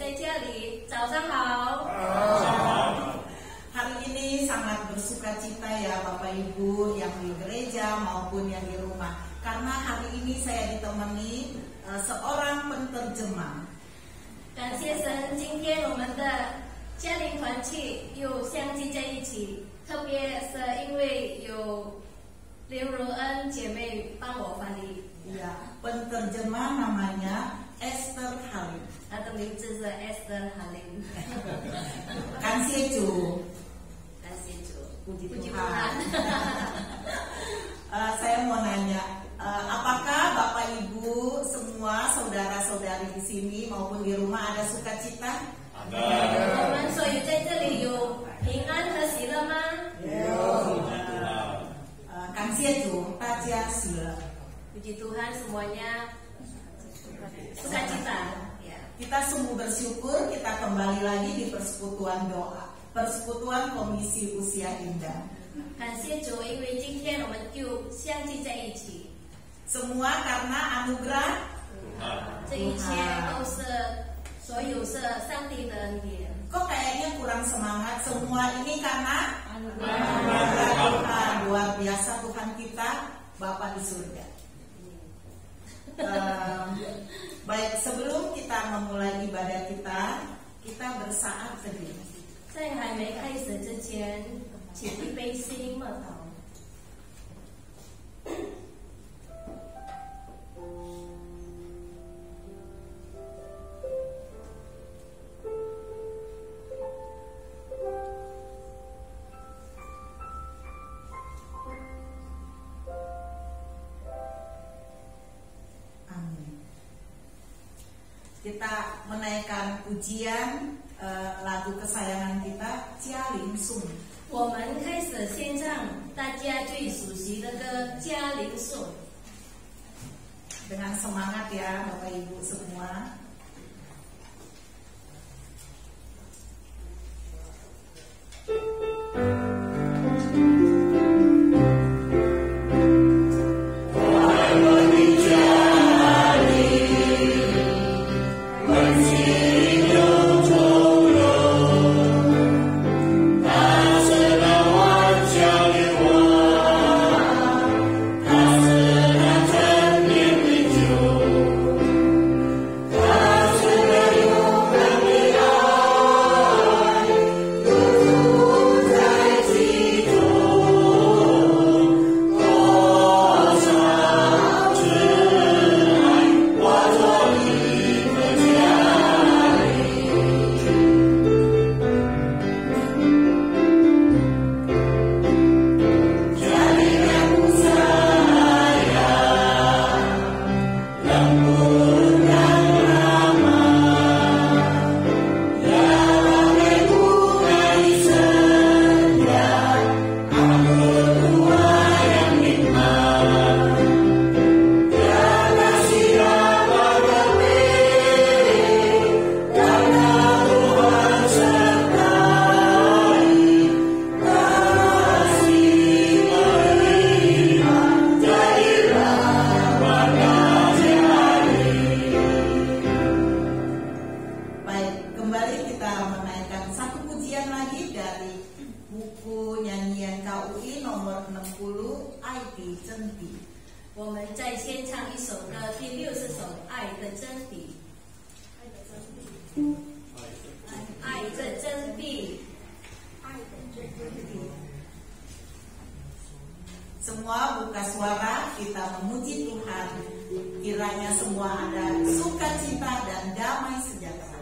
在家里，早上好。Hari ini sangat bersuka cita ya Bapak Ibu yang di gereja maupun yang di rumah. Karena hari ini saya ditemani seorang penterjemah. 感谢神，今天我们的家庭团契又相聚在一起，特别是因为有刘如恩姐妹帮我翻译。Ya, penterjemah namanya Esther Halim. 她的名字是 Esther Halim。感谢主，感谢主， puji puji Tuhan. Tuhan。 Saya mau nanya, apakah Bapak Ibu semua saudara-saudari di sini maupun di rumah ada sukacita? 我们所以在这里有平安和喜乐吗？感谢主，大家喜乐。 Puji Tuhan semuanya sukacita. Ya. Kita sungguh bersyukur kita kembali lagi di persekutuan doa, persekutuan Komisi Usia Indah. 感谢主，因为今天我们又相聚在一起。 Semua karena anugerah 这一切都是所有是上帝的恩典。 Kok kayaknya kurang semangat? Semua ini karena anugerah Tuhan. Luar biasa Tuhan kita, Bapa di surga. Baik, sebelum kita memulai ibadah kita bersaat teduh. 在还没开始之前，请一杯心默祷。 Kita menaikkan pujian lagu kesayangan kita Jia Ling Sung. 我们开始献唱大家最熟悉的歌《嘉陵颂》。 Dengan semangat ya Bapak Ibu semua. Semua buka suara, kita memuji Tuhan. Kiranya semua ada sukacita dan damai sejahtera.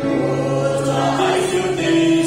Lord, I should be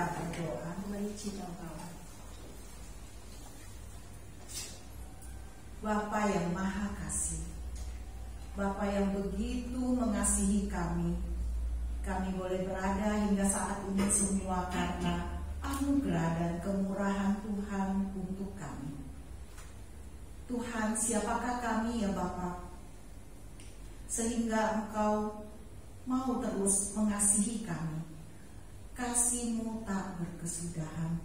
kita berdoa. 我们一起祷告。 Bapa yang Maha Kasih, Bapa yang begitu mengasihi kami boleh berada hingga saat ini semua karena anugerah dan kemurahan Tuhan untuk kami. Tuhan, siapakah kami ya Bapa, sehingga Engkau mau terus mengasihi kami. Kasih-Mu tak berkesudahan.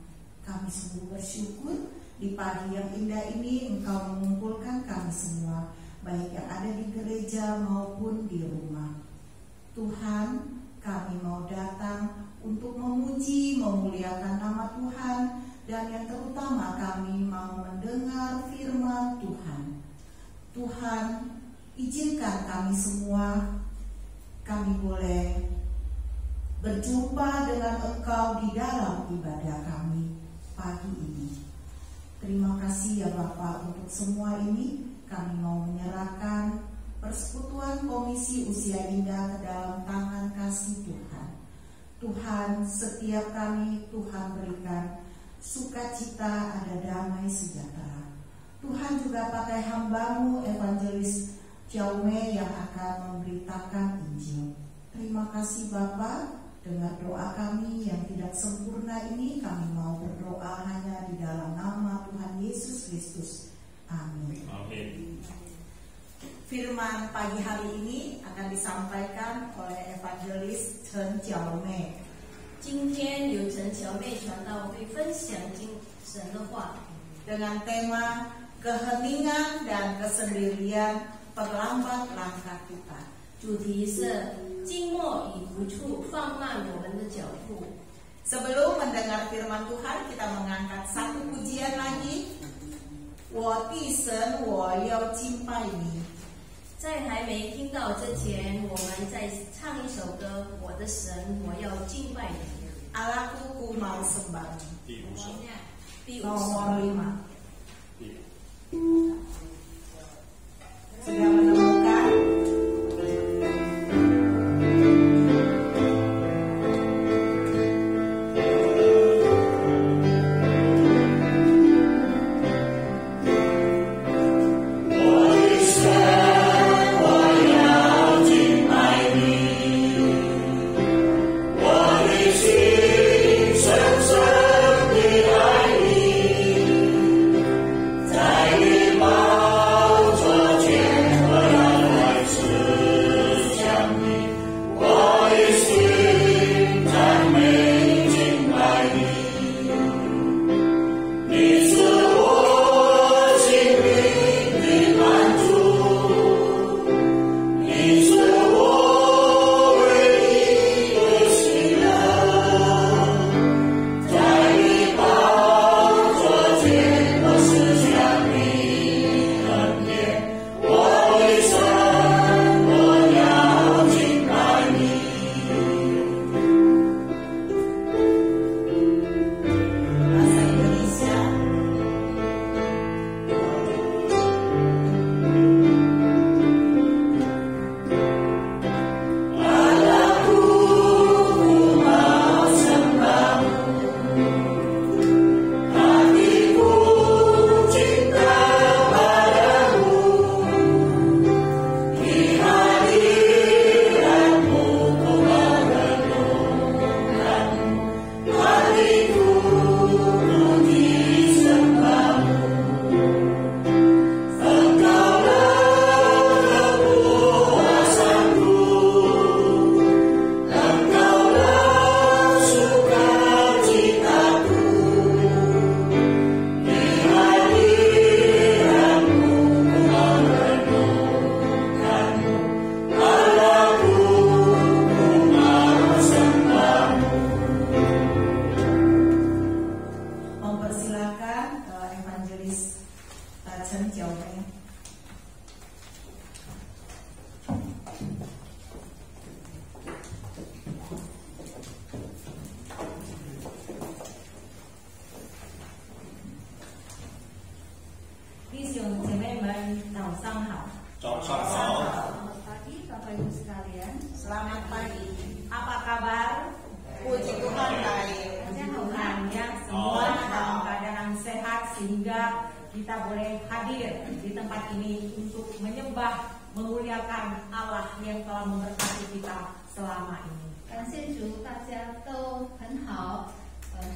Kami sungguh bersyukur di pagi yang indah ini Engkau mengumpulkan kami semua, baik yang ada di gereja maupun di rumah. Tuhan, kami mau datang untuk memuji, memuliakan nama Tuhan, dan yang terutama kami mau mendengar firman Tuhan. Tuhan, izinkan kami semua, kami boleh berjumpa dengan Engkau di dalam ibadah kami pagi ini. Terima kasih ya Bapak untuk semua ini. Kami mau menyerahkan persekutuan Komisi Usia Indah ke dalam tangan kasih Tuhan. Tuhan, setiap kami Tuhan berikan sukacita, ada damai sejahtera. Tuhan juga pakai hamba-Mu Evangelis Jaume yang akan memberitakan Injil. Terima kasih Bapak. Dengar doa kami yang tidak sempurna ini, kami mau berdoa hanya di dalam nama Tuhan Yesus Kristus. Amin. Amin. Firman pagi hari ini akan disampaikan oleh Evangelis Chen Jiaomei. 今天由陈小妹传道会分享神的话， dengan tema keheningan dan kesendirian perlambat langkah kita. 主题是静默与无处放慢我们的脚步。 Sebelum mendengar firman Tuhan, kita mengangkat satu pujian lagi. 我的神，我要敬拜你。 在还没听到之前，我们再唱一首歌《我的神，我要敬拜你》。 Allahku ku mau sembah. 第五首，第五首。 Nomor 5. 第 Sudah menemukan? sehingga kita boleh hadir di tempat ini untuk menyembah, memuliakan Allah yang telah memberkati kita selama ini. 感谢主，大家都很好，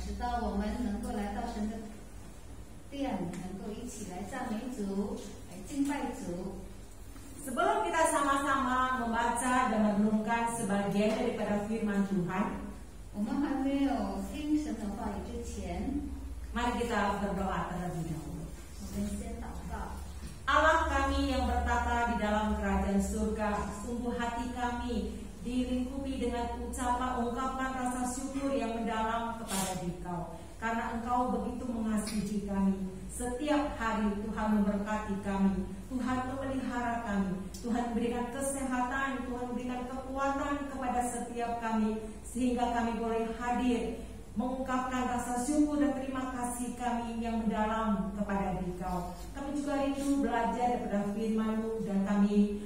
使到我们能够来到神的殿，能够一起来赞美主，来敬拜主。 Sebelum kita sama-sama membaca dan merenungkan sebagian daripada firman Tuhan, 我们还没有听神的话语之前， mari kita berdoa terlebih dahulu. 我们先祷告。 Allah kami yang bertata di dalam kerajaan surga, sungguh hati kami dilingkupi dengan ungkapan rasa syukur yang mendalam kepada Dikau, karena Engkau begitu mengasihi kami. Setiap hari Tuhan memberkati kami, Tuhan memelihara kami, Tuhan memberikan kesehatan, Tuhan memberikan kekuatan kepada setiap kami, sehingga kami boleh hadir mengungkapkan rasa syukur dan terima kasih kami yang mendalam kepada Dikau. Kami juga rindu belajar daripada firman-Mu, dan kami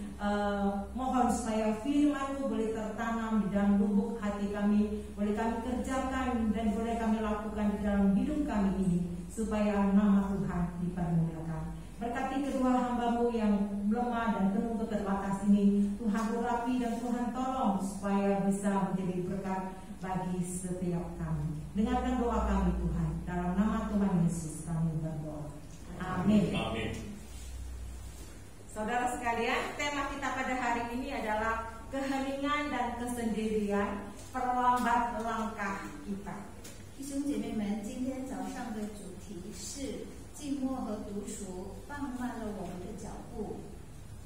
mohon supaya firman-Mu boleh tertanam di dalam lubuk hati kami, boleh kami kerjakan dan boleh kami lakukan di dalam hidup kami ini, supaya nama Tuhan dipermuliakan. Berkati kedua hamba-Mu yang lemah dan penuh keterbatasan ini, Tuhan urapi dan Tuhan tolong supaya bisa menjadi berkat bagi setiap kami. Dengarkan doa kami Tuhan, dalam nama Tuhan Yesus kami berdoa. Amin. Amin. Saudara sekalian, tema kita pada hari ini adalah keheningan dan kesendirian perlambat langkah kita. 弟兄姐妹们，今天早上的主题是静默和独处放慢了我们的脚步。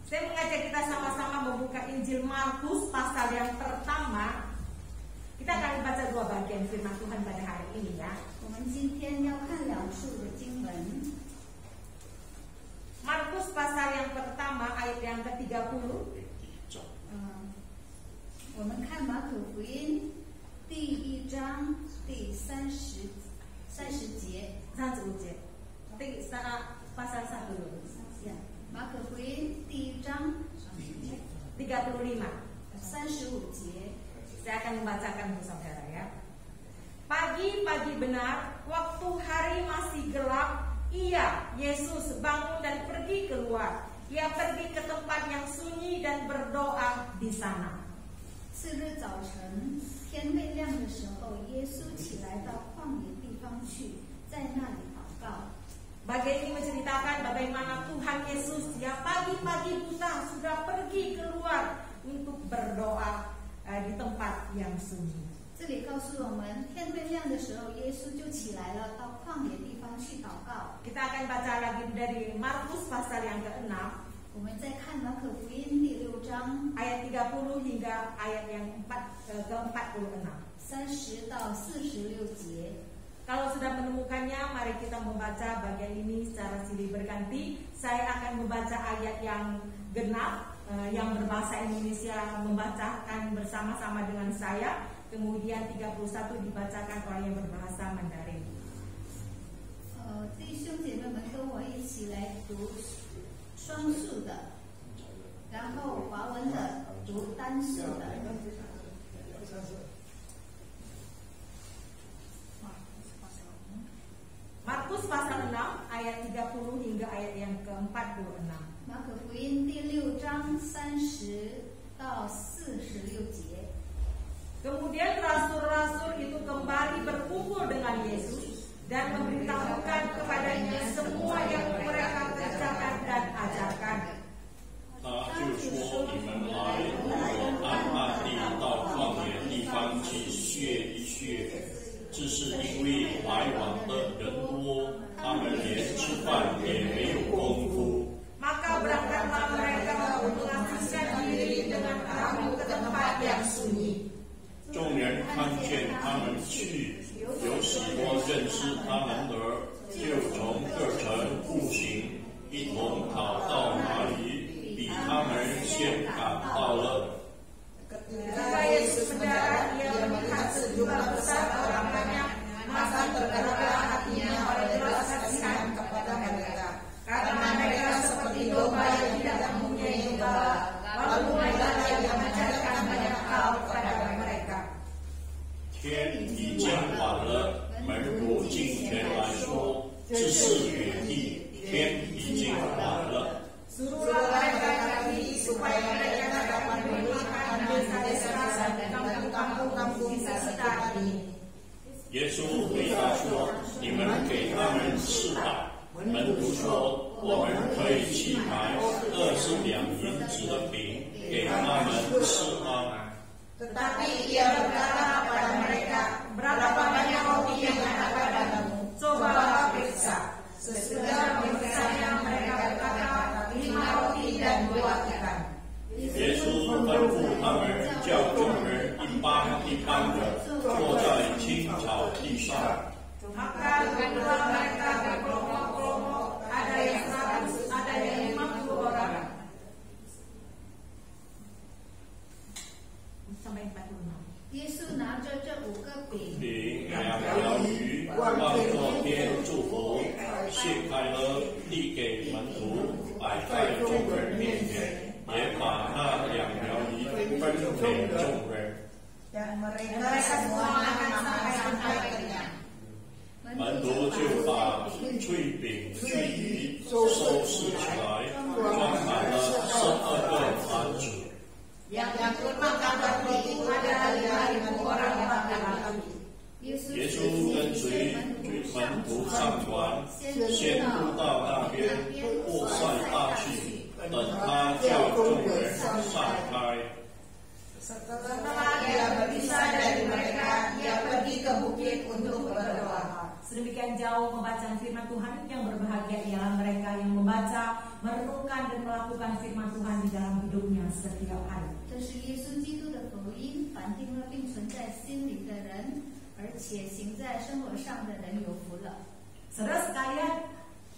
Saya mengajak kita sama-sama membuka Injil Markus pasal yang pertama. Kita akan membaca dua bagian firman Tuhan pada hari ini ya. 我们今天要看两处的经文。 Markus pasal yang pertama ayat yang ke-30. 我们看马可福音第1章第30节。 30 节. Pasal 1 dulu. 马可福音第1章 35. 35节。 Saya akan membacakan untuk saudara ya. Pagi-pagi benar, waktu hari masih gelap, Yesus bangun dan pergi keluar. Ia pergi ke tempat yang sunyi dan berdoa di sana. 次日早晨，天未亮的时候，耶稣起来到旷野地方去，在那里祷告。 Bagian ini menceritakan bagaimana Tuhan Yesus ya pagi-pagi buta sudah pergi keluar untuk berdoa di tempat yang sunyi. 这里告诉我们，天未亮的时候，耶稣就起来了，到旷野地方去祷告。 Kita akan baca lagi dari Markus pasal yang ke-6. 我们再看马可福音第6章 ayat 30 hingga ayat yang ke-46. 30到46节。 Kalau sudah menemukannya, mari kita membaca bagian ini secara silih berganti. Saya akan membaca ayat yang genap, yang berbahasa Indonesia membacakan bersama-sama dengan saya. Kemudian 31 dibacakan oleh yang berbahasa Mandarin. 弟兄姐妹们跟我一起来读双数的，然后华文的读单数的。 Markus pasal 6 ayat 30 hingga ayat yang ke-46. 马可福音第6章30到46节。 Kemudian rasul-rasul itu kembali berkumpul dengan Yesus dan memberitahukan kepadanya semua yang mereka kerjakan dan ajarkan. 他就说：“你们来，我暗暗地到旷野地方去歇一歇。这是因为来往的人多，他们连吃饭也没有功夫。” Maka berangkatlah mereka mengasihkan diri dengan perahu ke tempat yang sunyi. 众人看见他们去，有许多认识他们的，就从各城步行，一同跑到那里，比他们先赶到了。 Ketika Yesus mendarat, ia melihat sejumlah besar orang banyak, maka tergeraklah hatinya oleh belas kasihan kepada mereka, karena mereka seperti domba yang tidak mempunyai gembala. Lalu mulailah ia mengajarkan banyak hal kepada mereka. 天已经晚了，门徒进前来说：“这是野地，天已经晚了。 Suruhlah mereka pergi supaya mereka dapat melihat desa-desa dan kampung-kampung di sekitar ini. 耶稣回答说：“你们给他们吃吧。”门徒说：“我们可以去买20两银子的饼给他们吃吗？” Tetapi ia berkata kepada mereka, berapa banyak roti yang ada padamu? Cobalah periksa. Sesudah periksanya mereka berkata, 5 roti dan 2 ikan. 耶稣吩咐他们叫众人一帮一帮的坐在青草地上。 Maka kedua mereka berkelompok-kelompok, ada yang 100, ada yang 50 orang. Sampai 46. 耶稣拿着这5个饼，饼2条鱼，望着天祝福，卸开了，递给门徒，摆在众人面前，也把那2条鱼分给众人。 Dan mereka semua makan sampai kenyang. 门徒就把脆饼、脆鱼收拾起来，装满了12个盘子。 Yang ikut makan roti itu ada 5.000 orang laki-laki. 耶稣耶稣跟随门徒上船，先渡到那边过塞大去，等他叫众人散开。 Setelah dia berpisah dari mereka, ia pergi ke bukit untuk berdoa. Sedemikian jauh membaca firman Tuhan, yang berbahagia ialah mereka yang membaca, merenungkan dan melakukan firman Tuhan di dalam hidupnya setiap hari. 这是耶稣基督的福音，凡听了并存在心里的人，而且行在生活上的人有福了。 Saudara sekalian,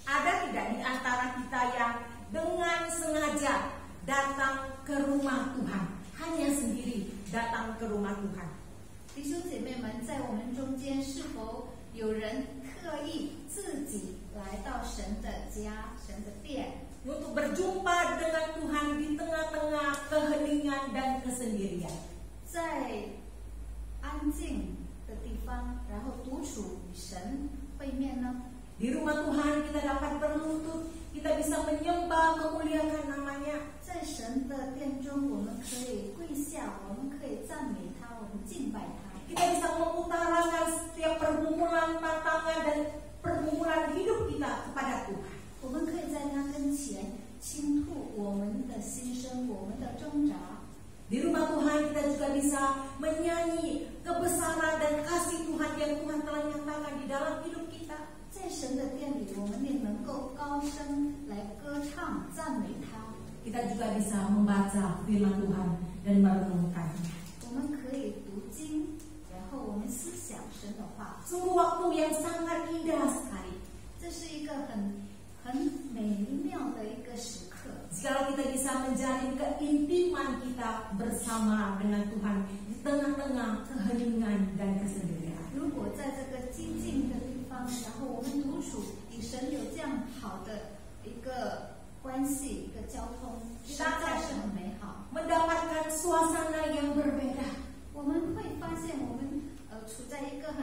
ada tidak di antara kita yang dengan sengaja datang ke rumah Tuhan, hanya sendiri datang ke rumah Tuhan? 弟兄姐妹们，在我们中间是否有人刻意自己来到神的家、神的殿， Untuk berjumpa dengan Tuhan di tengah-tengah keheningan dan kesendirian? 在安静的地方，然后独处与神会面呢？ Di rumah Tuhan kita dapat berlutut, kita bisa menyembah, memuliakan namanya. 在神的殿中，我们可以跪下，我们可以赞美他，我们敬拜他。 Kita bisa mengutarakan setiap pergumulan, tantangan dan pergumulan hidup kita kepada Tuhan. 我们可以在他跟前倾吐我们的心声，我们的挣扎。 Di rumah Tuhan kita juga bisa menyanyi kebesaran dan kasih Tuhan yang Tuhan telah nyatakan di dalam hidup kita. 在神的殿里，我们也能够高声来歌唱、赞美他。 Kita juga bisa membaca firman Tuhan dan merenungkannya. 我们可以读经，然后我们思想神的话。 Sungguh waktu yang sangat indah sekali. 这是一个很美妙的一个时刻。 Jikalau kita bisa menjalin keintiman kita bersama dengan Tuhan di tengah-tengah keheningan dan kesendirian. 如果在这个寂静的地方，然后我们独处，与神有这样好的一个关系、一个交通，实在是很美好。 Mendapatkan suasana yang berbeda. 我们会发现，我们处在一个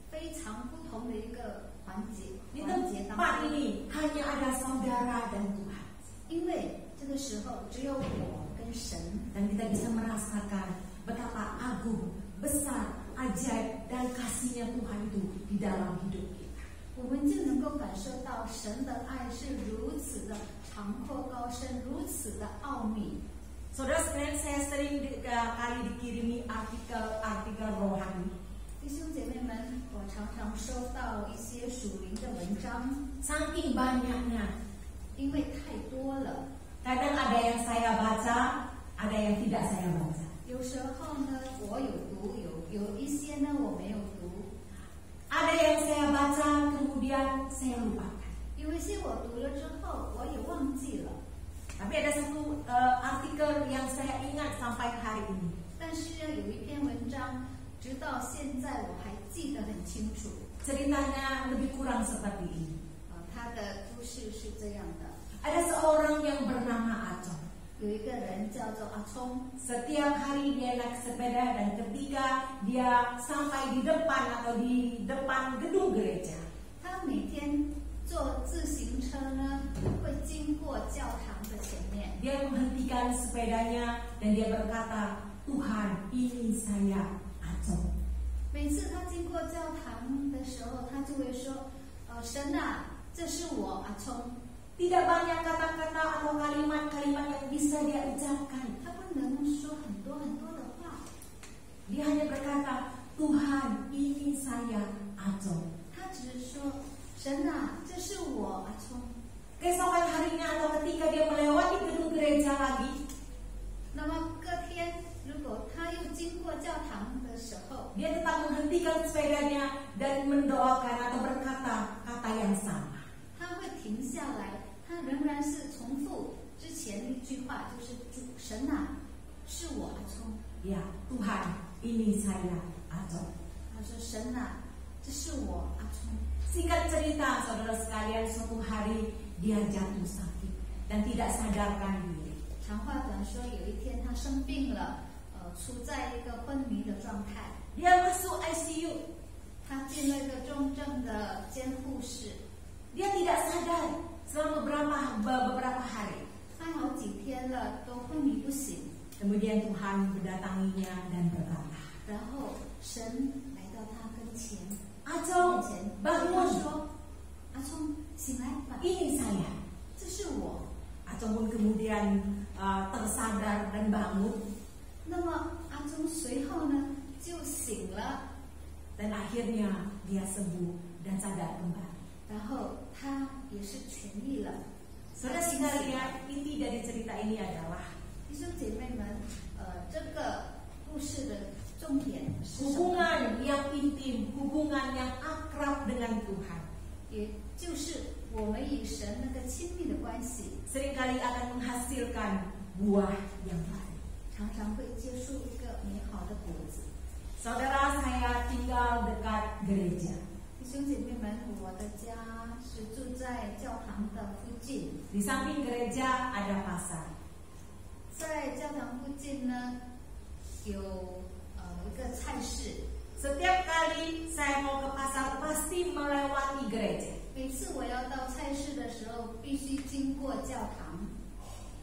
非常不同的一个环节 Di 当 tempat 中， ini hanya ada saudara dan Tuhan. 因为这个时候只有我跟神， Dan kita bisa merasakan betapa agung, besar, ajaib dan kasihnya Tuhan itu di dalam hidup kita. 我们就能够感受到神的爱是如此的长阔高深，如此的奥秘。 Saudara sekalian, saya sering kali dikirimi artikel rohani. 弟兄姐妹们，我常常收到一些属灵的文章， Saking banyaknya. 因为太多了。 Kadang ada yang saya baca, ada yang tidak saya baca. 有时候呢，我有读，有一些呢我没有读。 Ada yang saya baca, kemudian saya lupakan. 有一些我读了之后，我也忘记了。 Tapi ada satu artikel yang saya ingat sampai hari ini. 但是有一篇文章，直到现在我还记得很清楚。 Ceritanya lebih kurang seperti ini. 他的故事是这样的： Ada seorang yang bernama Acong. 有一个人叫做阿聪， Setiap hari dia naik sepeda dan ketika dia sampai di depan atau di depan gedung gereja, 他每天 dia menghentikan sepedanya dan dia berkata, Tuhan, ini saya Acong. 每次他经过教堂的时候，他就会说：“神啊，这是我阿聪。” Tidak banyak kata-kata atau kalimat-kalimat yang bisa dia ucapkan. 他不能说很多很多的话， Dia hanya berkata, Tuhan, ini saya Acong. 他只是说：“神啊，这是我阿聪。” Keesokan harinya atau ketika dia melewati gedung gereja lagi, 那么隔天，如果他又经过教堂的时候， dia tetap menghentikan sepedanya dan mendoakan atau berkata kata yang sama. 他会停下来，他仍然是重复之前一句话，就是主神啊，是我阿聪。 Ya, Tuhan, ini saya Acong. 他说：“神啊，这是我阿聪。” Singkat cerita, saudara sekalian, suatu hari dia jatuh sakit dan tidak sadarkan diri. 长话短说，有一天他生病了，处在一个昏迷的状态， Dia masuk ICU. 他进了一个重症的监护室， Dia tidak sadar selama beberapa hari. 他好几天了都昏迷不醒。 Kemudian Tuhan mendatanginya dan berkata, 然后神来到他跟前， Acong, 跟他 bangun. 说：“阿聪，醒来吧， Ini saya. 这是我。” Acong pun kemudian tersadar dan bangun. 那么阿聪随后呢就醒了， Dan akhirnya dia sembuh dan sadar kembali. 然后他也是痊愈了。 Saudara sekalian, inti dari cerita ini adalah 弟兄姐妹们，这个故事的重点是什么？ hubungan yang intim, hubungan yang akrab dengan Tuhan. 也就是我们与神那个亲密的关系， Seringkali akan menghasilkan buah yang baik. 常常会结出一个美好的果子。 Saudara, saya tinggal dekat gereja. 弟兄姐妹们，我的家是住在教堂的附近， Di samping gereja ada pasar. 在教堂附近呢有一个菜市。 Setiap kali saya mau ke pasar pasti melewati gereja. 每次我要到菜市的时候，必须经过教堂。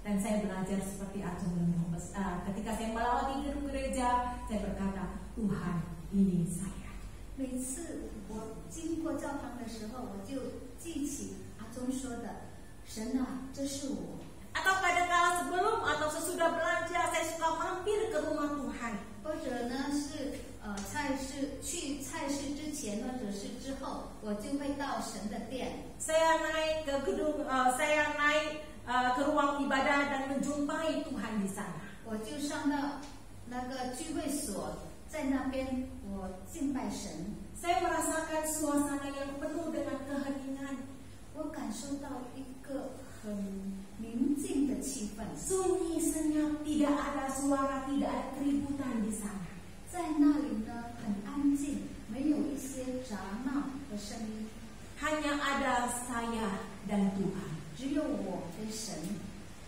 Dan saya belajar seperti Acong dan Muhammad. Ketika saya melewati gedung gereja, saya berkata, Tuhan, ini saya. 每次我经过教堂的时候，我就记起阿忠说的：“神啊，这是我。” Atau kadang-kala sebelum atau sesudah belanja, saya suka mampir ke rumah Tuhan. 或者呢是去菜市之前或者是之后，我就会到神的殿。 Saya naik ke gedung, saya naik ke ruang ibadah dan menjumpai Tuhan di sana. 我就上到那个聚会所，在那边我敬拜神。 Saya merasakan suasana yang penuh dengan keheningan. 我感受到一个很宁静的气氛， Sunyi senyap, tidak ada suara, tidak ada keributan di sana. 在那里呢很安静，没有一些杂闹的声音， Hanya ada saya dan Tuhan. 只有我跟神。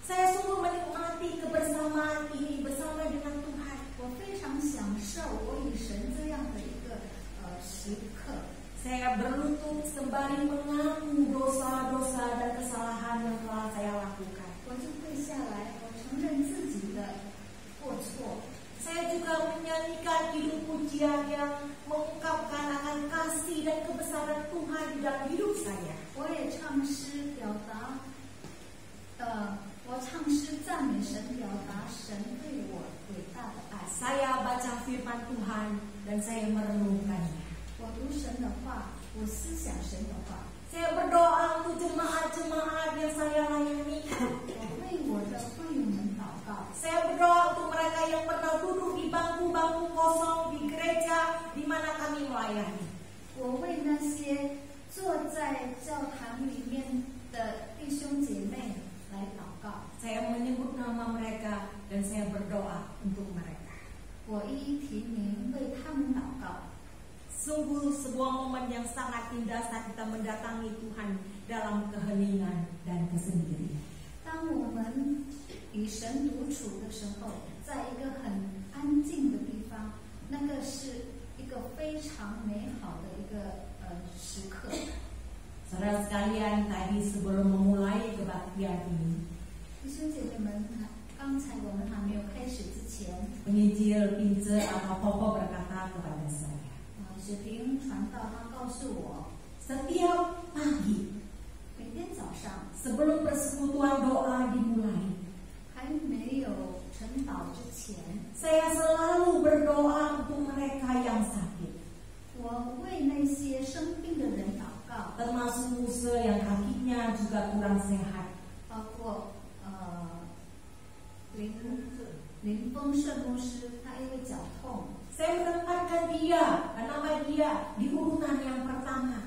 Saya sungguh menikmati kebersamaan ini bersama dengan Tuhan. 我非常享受我与神这样的一个时刻。 Saya berlutut sembari mengaku dosa-dosa dan kesalahan yang telah saya lakukan. 我就跪下来，我承认自己的过错。 Saya juga menyanyikan hidup pujian yang mengungkapkan akan kasih dan kebesaran Tuhan di dalam hidup saya. 我也唱诗表达，我唱诗赞美神，表达神对我伟大的爱。 Saya baca firman Tuhan dan saya merenungkannya. 我读神的话，我思想神的话， Saya berdoa untuk jemaat-jemaat yang saya layani. 我为我的会友们祷告。 Saya berdoa untuk mereka yang pernah duduk di bangku-bangku kosong di gereja di mana kami melayani. 我为那些坐在教堂里面的弟兄姐妹来祷告。 Saya menyebut nama mereka dan saya berdoa untuk mereka. 我一一提名为他们祷告。 Sungguh sebuah momen yang sangat indah saat kita mendatangi Tuhan dalam keheningan dan kesendirian. 当我们与神独处的时候，在一个很安静的地方，那个是一个非常美好的一个时刻。 Saudara sekalian, tadi sebelum memulai kebaktian ini, 弟兄姐妹们，刚才我们还没有开始之前， penginjil Pince atau Koko berkata kepada saya, 雪萍传道他告诉我， setiap pagi 每天早上 sebelum persekutuan doa dimulai, 还没有晨祷之前， saya selalu berdoa untuk mereka yang sakit, 我为那些生病的人祷告， termasuk Musa yang kakinya juga kurang sehat. 包括林峰圣牧师，他因为脚痛， Saya menempatkan dia, nama dia di urutan yang pertama.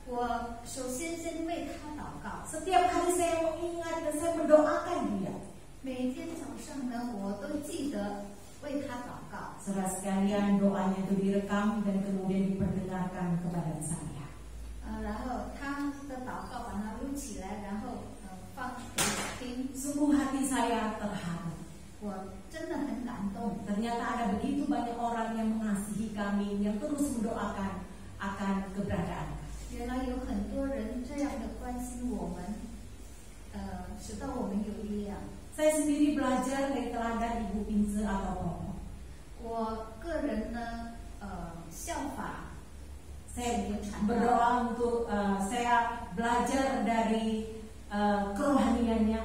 我首先为他祷告。 Setiap kali saya mengingat dan saya mendoakan dia. 每天早上呢，我都记得为他祷告。 Saudara sekalian, doanya itu direkam dan kemudian diperdengarkan kepada saya. 然后他的祷告把它录起来，然后放给我听。 Sungguh hati saya terharu. 我真的很感动。 Ternyata ada begitu banyak orang yang mengasihi kami, yang terus mendoakan akan keberadaan. 原来有很多人这样的关心我们，使到我们有力量。 Saya sendiri belajar dari teladan Ibu Pince atau Koko. 我个人呢，效法 Saya berdoa untuk saya belajar dari kerohaniannya.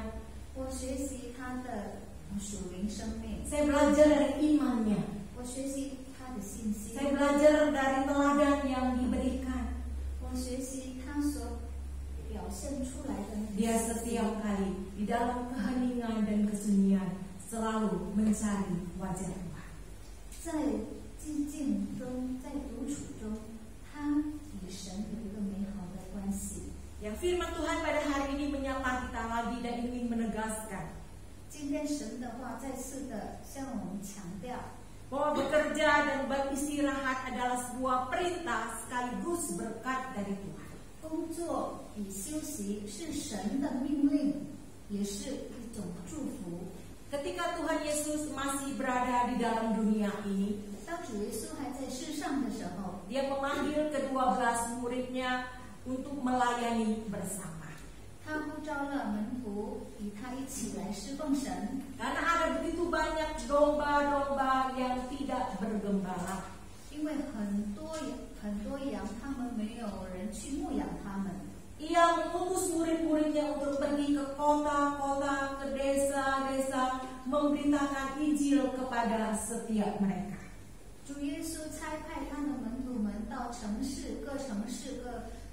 我学习他的属灵生命， Saya belajar dari imannya. 我学习他的信心， Saya belajar dari teladan yang diberikan. 我学习他所表现出来的那个 Dia setiap kali di dalam keheningan dan kesunyian selalu mencari wajah Tuhan. 在静静中，在独处中，他与神有一个美好的关系。 Yang firman Tuhan pada hari ini menyapa kita lagi dan ingin menegaskan 今天神的话再次的向我们强调， bahwa bekerja dan beristirahat adalah sebuah perintah sekaligus berkat dari Tuhan. 工作与休息是神的命令，也是一种祝福。 Ketika Tuhan Yesus masih berada di dalam dunia ini, 当主耶稣还在世上的时候， Dia memanggil ke-12 muridnya untuk melayani bersama. 他呼召了门徒与他一起来侍奉神， Karena ada begitu banyak domba-domba yang tidak bergembala. 因为很多羊，他们没有人去牧养他们。 Ia mengutus murid-muridnya untuk pergi ke kota-kota, ke desa-desa, memberitakan Injil kepada setiap mereka. 主耶稣差派他的门徒们到各城市、各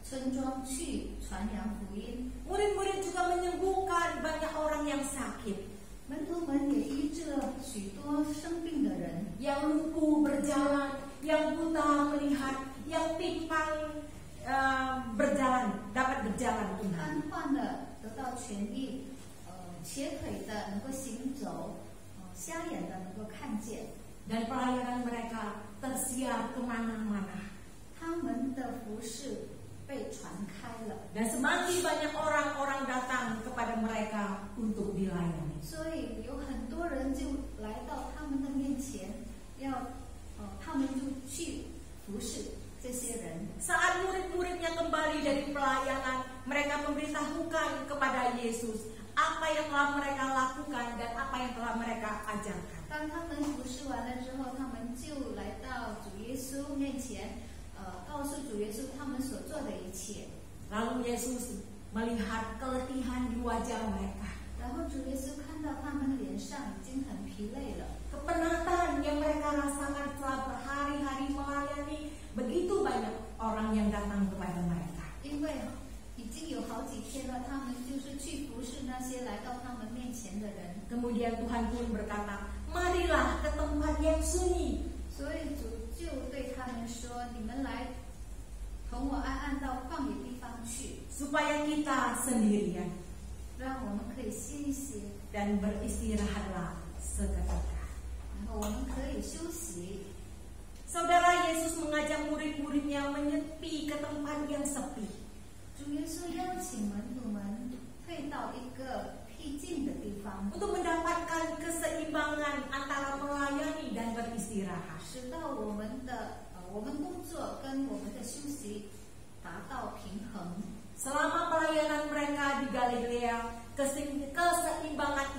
村庄去传扬福音。 Murid-murid juga menyembuhkan banyak orang yang sakit, 门徒们也医治了许多生病的人， yang lumpuh berjalan, yang buta melihat, yang pimpang dapat berjalan kembali. 瘫痪的得到痊愈，瘸腿的能够行走，瞎眼的能够看见。 Dan pelayanan mereka tersiar kemana-mana. 他们的服饰被传开了， Dan semakin banyak orang-orang datang kepada mereka untuk dilayani. 所以有很多人就来到他们的面前，他们就去服侍这些人。 Saat murid-muridnya kembali dari pelayanan, mereka memberitahukan kepada Yesus apa yang telah mereka lakukan dan apa yang telah mereka ajarkan. 当他们服侍完了之后，他们就来到主耶稣面前，告诉主耶稣他们所做的一切。 Lalu Yesus melihat keletihan di wajah mereka, 然后主耶稣看到他们脸上已经很疲累了， kepenatan yang mereka rasakan setelah berhari-hari melayani, begitu banyak orang yang datang kepada mereka. 因为已经有好几天了，他们就是去服侍那些来到他们面前的人。 Kemudian Tuhan pun berkata, marilah ke tempat yang sunyi. 所以主就对他们说：“你们来，同我暗到旷野地方去， Supaya kita sendirian 让我们可以歇一歇， dan beristirahatlah seketika. 然后我们可以休息。” Saudara, Yesus mengajak murid-muridnya menyepi ke tempat yang sepi. 主耶稣邀请门徒们退到一个僻静的地方， Untuk mendapatkan keseimbangan antara melayani dan beristirahat. 使到我们工作跟我们的休息达到平衡。 Selama pelayanan mereka di Galilea, keseimbangan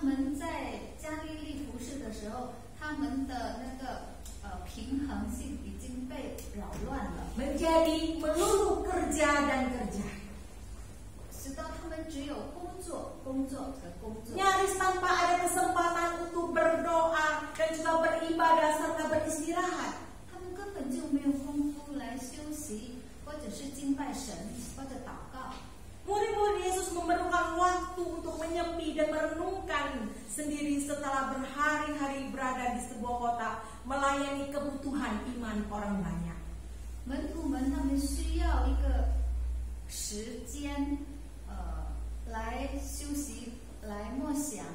他们在加利利服侍的时候，他们的那个平衡性已经被扰乱了， menjadi melulu kerja dan kerja. 使到他们只有工作、工作和工作， Nyaris tanpa ada kesempatan untuk berdoa dan juga beribadah serta beristirahat. 他们根本就没有功夫来休息，或者是敬拜神，或者祷告。 Murid-murid Yesus memerlukan waktu untuk menyepi dan merenungkan sendiri setelah berhari-hari berada di sebuah kota melayani kebutuhan iman orang banyak. 门徒们他们需要一个时间，来休息，来默想，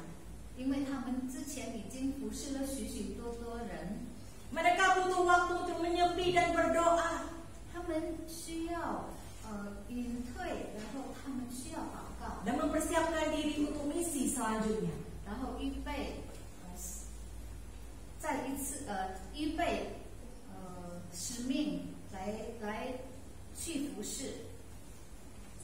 因为他们之前已经服侍了许许多多人， Mereka butuh waktu untuk menyepi dan berdoa. 他们需要隐退，然后他们需要祷告， Dan mempersiapkan diri untuk misi selanjutnya. 然后预备，再一次预备使命来去服侍。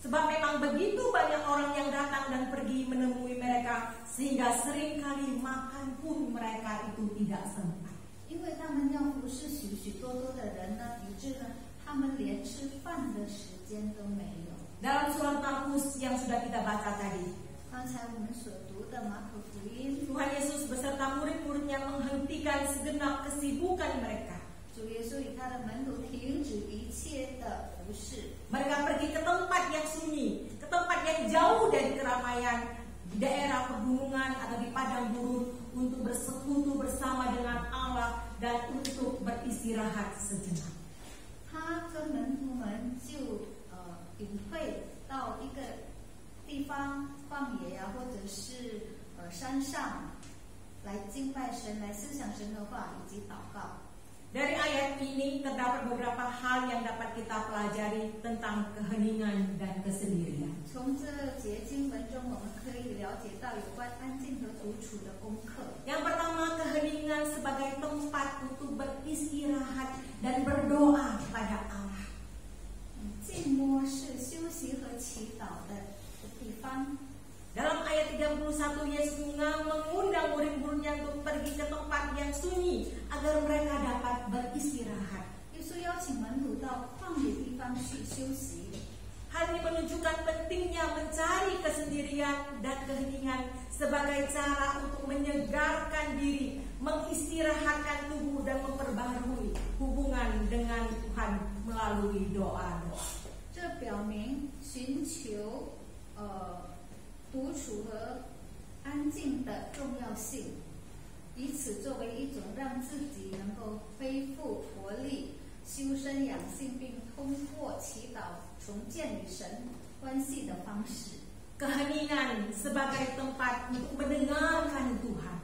Sebab memang begitu banyak orang yang datang dan pergi menemui mereka sehingga seringkali makan pun mereka itu tidak sempat. 因为他们要服侍许许多多的人呢，以致呢，他们连吃饭的时间都没有。 Dalam surat Markus yang sudah kita baca tadi, 刚才我们所读的马可福音， Tuhan Yesus beserta murid-muridnya menghentikan segenap kesibukan mereka. 主耶稣与他的门徒停止一切的服侍， Mereka pergi ke tempat yang sunyi, ke tempat yang jauh dari keramaian, di daerah pegunungan atau di padang gurun untuk bersekutu bersama dengan Allah dan untuk beristirahat sejenak. 他跟门徒们就隐退到一个地方旷野呀，或者是山上来敬拜神，来思想神的话以及祷告。 Dari ayat ini terdapat beberapa hal yang dapat kita pelajari tentang keheningan dan kesendirian. 从这节经文中，我们可以了解到有关安静和独处的功课。 Yang pertama, keheningan sebagai tempat untuk beristirahat dan berdoa kepada Allah. 静默是休息和祈祷的地方。 Dalam ayat 31, Yesus mengundang murid-muridnya untuk pergi ke tempat yang sunyi agar mereka dapat beristirahat. 耶稣邀请门徒到旷野地方去休息。 Hal ini menunjukkan pentingnya mencari kesendirian dan keheningan sebagai cara untuk menyegarkan diri, mengistirahatkan tubuh dan memperbaharui hubungan dengan Tuhan melalui doa-doa. 这表明寻求独处和安静的重要性，以此作为一种让自己能够恢复活力、修身养性，并通过祈祷重建与神关系的方式。 Keheningan sebagai tempat untuk mendengarkan Tuhan.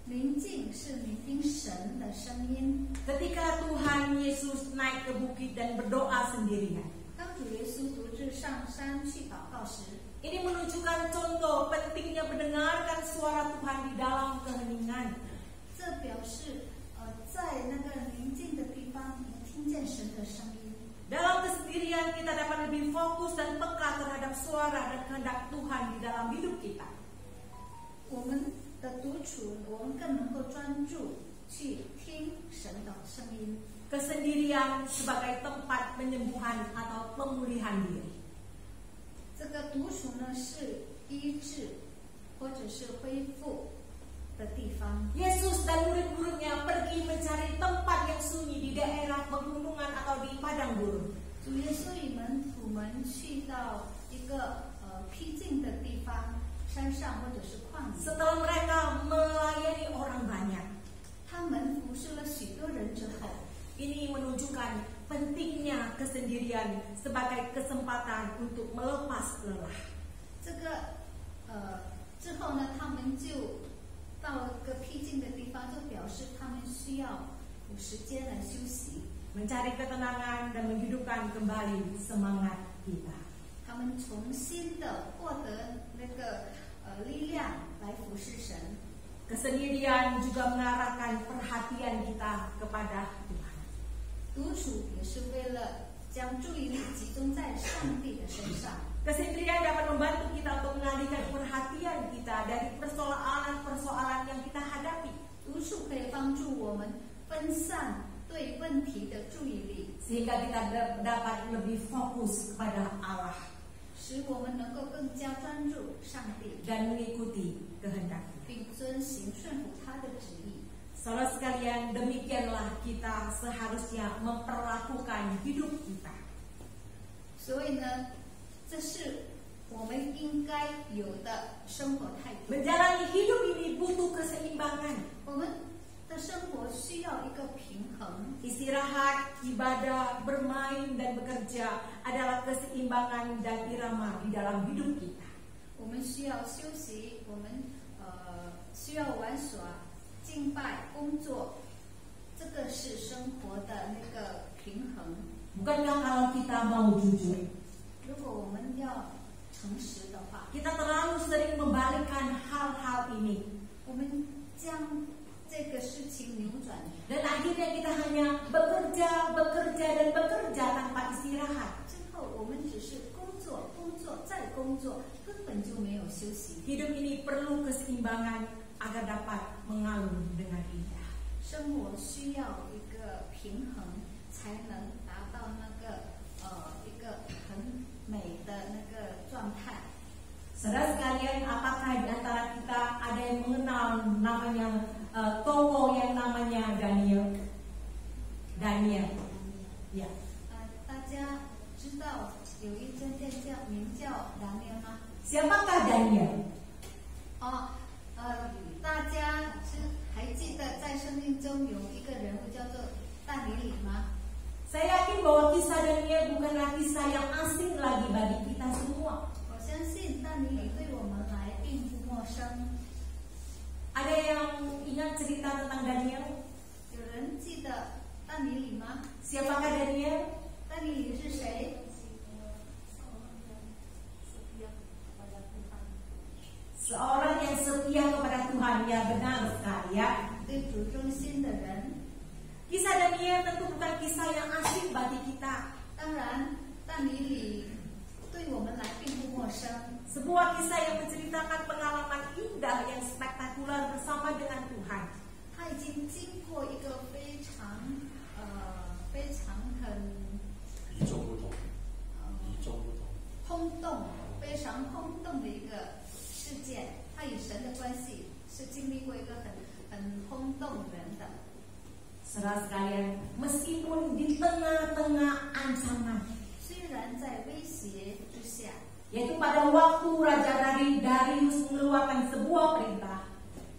宁静是聆听神的声音。 Ketika Tuhan Yesus naik ke bukit dan berdoa sendirian, 当主耶稣独自上山去祷告时， ini menunjukkan contoh pentingnya mendengarkan suara Tuhan di dalam keheningan. 这表示在那个宁静的地方，能听见神的声音。 Dalam kesendirian kita dapat lebih fokus dan peka terhadap suara dan kehendak Tuhan di dalam hidup kita. 我们的独处，我们更能够专注去听神的声音。 Kesendirian sebagai tempat penyembuhan atau pemulihan diri. 这个独处呢，是医治或者是恢复的地方。 Yesus dan murid-muridnya pergi mencari tempat yang sunyi di daerah pegunungan atau di padang gurun. 主耶稣与门徒们去到一个僻静的地方，山上或者是旷野。 Setelah mereka melayani orang banyak, 他们服侍了许多人之后， ini menunjukkan pentingnya kesendirian sebagai kesempatan untuk melepas lelah. 这个之后呢，他们就到了一个僻静的地方，就表示他们需要有时间来休息。 Mencari ketenangan dan menghidupkan kembali semangat kita. 他们重新的获得那个力量来服侍神。 Kesendirian juga mengarahkan perhatian kita kepada Tuhan. 独处也是为了将注意力集中在上帝的身上。Kesendirian dapat membantu kita untuk mengalihkan perhatian kita dari persoalan-persoalan yang kita hadapi. 独处可以帮助我们分散对问题的注意力， Sehingga kita dapat lebih fokus kepada Allah 使我们能够更加专注上帝， dan mengikuti kehendaknya. 并遵行顺服他的旨意。 Saudara sekalian, demikianlah kita seharusnya memperlakukan hidup kita. 所以呢，这是我们应该有的生活态度。 Menjalani hidup ini butuh keseimbangan. 我们的生活需要一个平衡， Istirahat, ibadah, bermain, dan bekerja adalah keseimbangan dan irama di dalam hidup kita. 我们需要休息，我们需要玩耍、敬拜、工作，这个是生活的那个平衡。 Bukankah kalau kita mau jujur, 如果我们要诚实的话， kita terlalu sering membalikkan hal-hal ini. 我们将这个事情扭转， Dan akhirnya kita hanya bekerja, dan bekerja tanpa istirahat. 之后我们只是工作、工作再工作，根本就没有休息。 Hidup ini perlu keseimbangan agar dapat mengalun dengan indah. 生活需要一个平衡，才能达到那个一个很美的那个状态。 Saudara sekalian, apakah di antara kita ada yang mengenal namanya tokoh yang namanya Daniel? Daniel, ya. 大家知道有一间店名叫达尼尔吗？ Siapakah Daniel? 大家还记得在圣经中有一个人物叫做但以理吗？ Saya yakin bahwa kisah Daniel bukanlah kisah yang asing lagi bagi kita semua. 我相信但以理对我们来并不陌生。 Ada yang ingat cerita tentang Daniel? 有人记得但以理吗？ Siapakah Daniel? 但以理是谁？ Seorang yang setia kepada Tuhan, ya benar sekali ya. 对主忠心的人。 Kisah Daniel tentu bukan kisah yang asing bagi kita. 当然，但以理对我们来并不陌生。 Sebuah kisah yang menceritakan pengalaman indah yang spektakuler bersama dengan Tuhan. 他已经经过一个非常很与众不同，与众不同。轰动、非常轰动的一个事件。他与神的关系是经历过一个很轰动人的。 Saudara sekalian, meskipun di tengah-tengah ancaman, 虽然在威胁之下， yaitu pada waktu Raja Darius mengeluarkan sebuah perintah